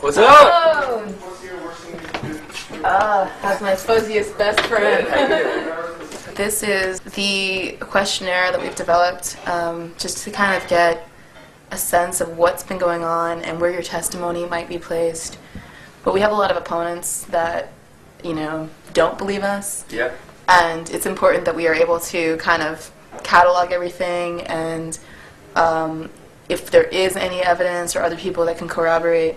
What's up? That's my fuzziest best friend. This is the questionnaire that we've developed just to kind of get a sense of what's been going on and where your testimony might be placed. But we have a lot of opponents that, you know, don't believe us. Yeah. And it's important that we are able to kind of catalog everything, and if there is any evidence or other people that can corroborate,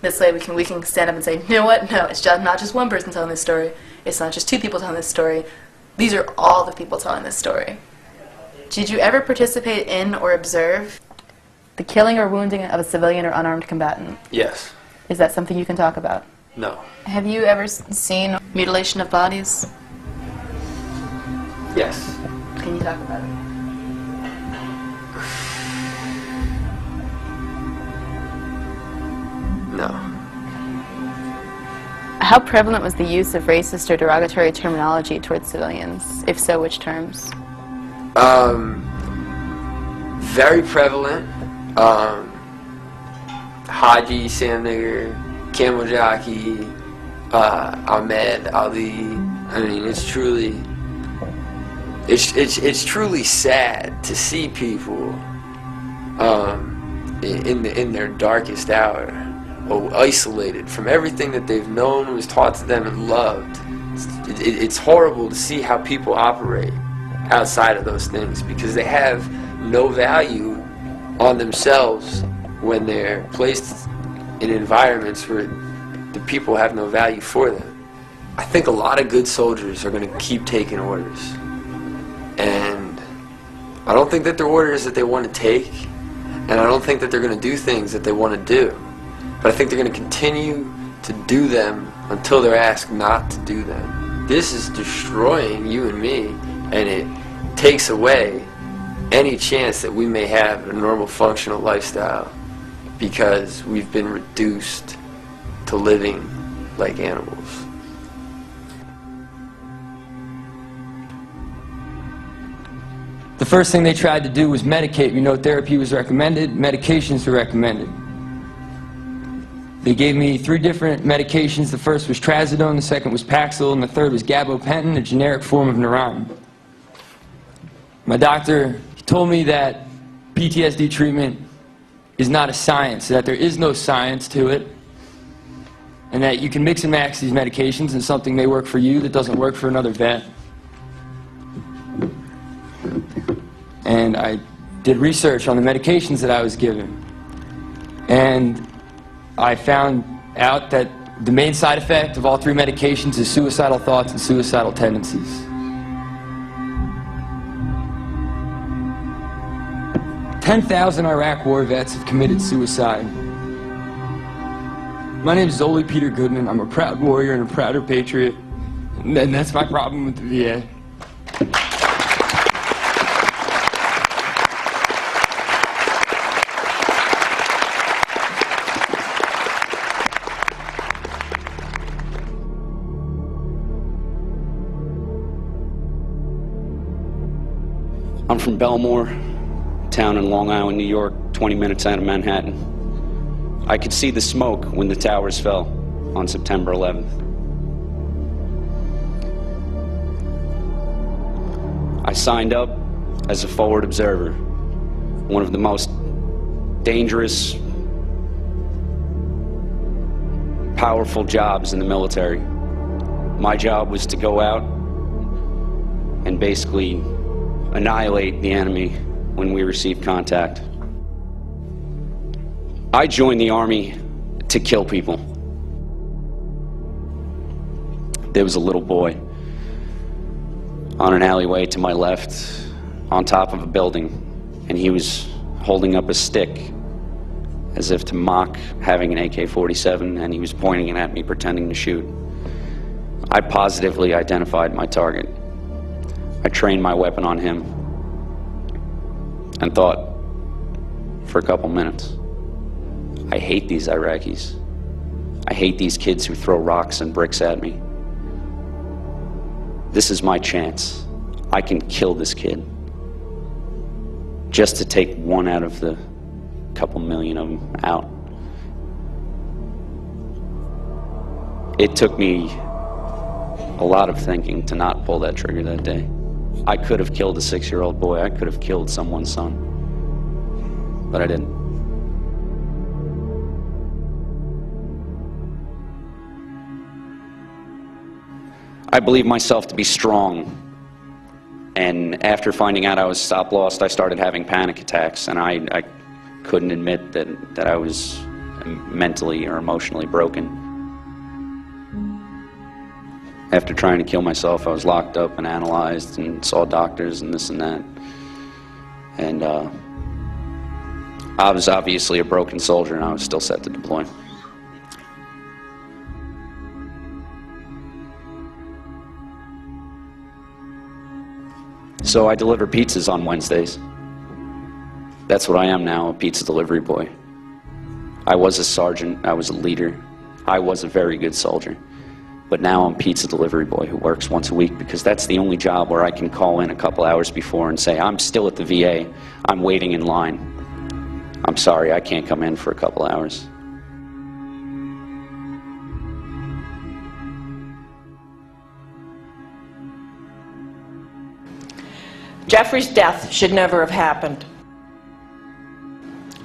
this way we can stand up and say, you know what, no, it's not just one person telling this story, it's not just two people telling this story, these are all the people telling this story. Did you ever participate in or observe the killing or wounding of a civilian or unarmed combatant? Yes. Is that something you can talk about? No. Have you ever seen mutilation of bodies? Yes. Can you talk about it? No. How prevalent was the use of racist or derogatory terminology towards civilians? If so, which terms? Very prevalent. Haji, Sam Nigger, Camel Jockey, Ahmed, Ali. I mean, it's truly sad to see people in their darkest hour, isolated from everything that they've known, was taught to them, and loved. It's horrible to see how people operate outside of those things, because they have no value on themselves when they're placed in environments where the people have no value for them. I think a lot of good soldiers are going to keep taking orders, and I don't think that they're orders that they want to take, and I don't think that they're going to do things that they want to do, but I think they're going to continue to do them until they're asked not to do them. This is destroying you and me, and it takes away any chance that we may have a normal functional lifestyle, because we've been reduced to living like animals. The first thing they tried to do was medicate me. No therapy was recommended, medications were recommended. They gave me 3 different medications. The first was trazodone, the second was Paxil, and the third was gabapentin, a generic form of Neurontin. My doctor told me that PTSD treatment is not a science, that there is no science to it, and that you can mix and match these medications, and something may work for you that doesn't work for another vet. And I did research on the medications that I was given, and I found out that the main side effect of all 3 medications is suicidal thoughts and suicidal tendencies. 10,000 Iraq war vets have committed suicide. My name is Zoli Peter Goodman. I'm a proud warrior and a prouder patriot, and that's my problem with the VA. I'm from Belmore, town in Long Island, New York, 20 minutes out of Manhattan. I could see the smoke when the towers fell on September 11th. I signed up as a forward observer, one of the most dangerous, powerful jobs in the military. My job was to go out and basically annihilate the enemy when we received contact. I joined the Army to kill people. There was a little boy on an alleyway to my left, on top of a building, and he was holding up a stick as if to mock having an AK-47, and he was pointing it at me, pretending to shoot. I positively identified my target. I trained my weapon on him and thought for a couple minutes, I hate these Iraqis. I hate these kids who throw rocks and bricks at me. This is my chance. I can kill this kid just to take one out of the couple million of them out. It took me a lot of thinking to not pull that trigger that day. I could have killed a 6-year-old boy. I could have killed someone's son. But I didn't. I believe myself to be strong. And after finding out I was stop-lost, I started having panic attacks, and I couldn't admit that I was mentally or emotionally broken. After trying to kill myself, I was locked up and analyzed and saw doctors and this and that. And I was obviously a broken soldier, and I was still set to deploy. So I deliver pizzas on Wednesdays. That's what I am now, a pizza delivery boy. I was a sergeant, I was a leader, I was a very good soldier. But now I'm pizza delivery boy who works once a week, because that's the only job where I can call in a couple hours before and say, I'm still at the VA, I'm waiting in line. I'm sorry, I can't come in for a couple hours. Jeffrey's death should never have happened.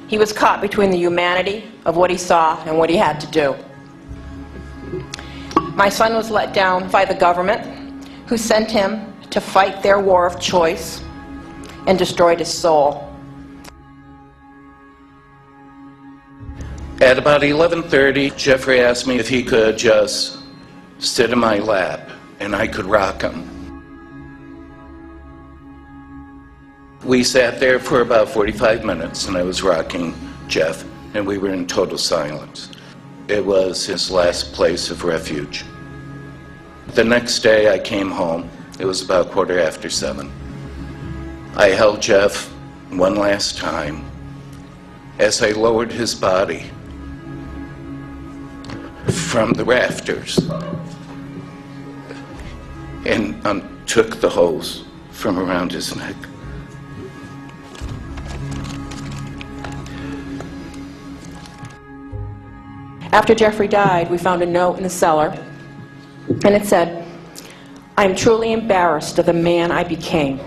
He was caught between the humanity of what he saw and what he had to do. My son was let down by the government, who sent him to fight their war of choice and destroyed his soul. At about 11:30, Jeffrey asked me if he could just sit in my lap and I could rock him. We sat there for about 45 minutes, and I was rocking Jeff, and we were in total silence. It was his last place of refuge. The next day I came home. It was about 7:15. I held Jeff one last time as I lowered his body from the rafters and took the hose from around his neck. After Jeffrey died, we found a note in the cellar, and it said, "I am truly embarrassed of the man I became.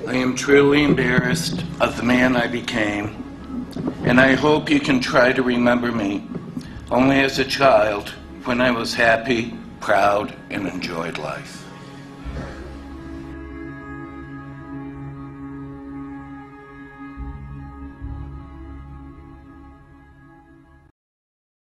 I am truly embarrassed of the man I became, and I hope you can try to remember me only as a child when I was happy, proud, and enjoyed life."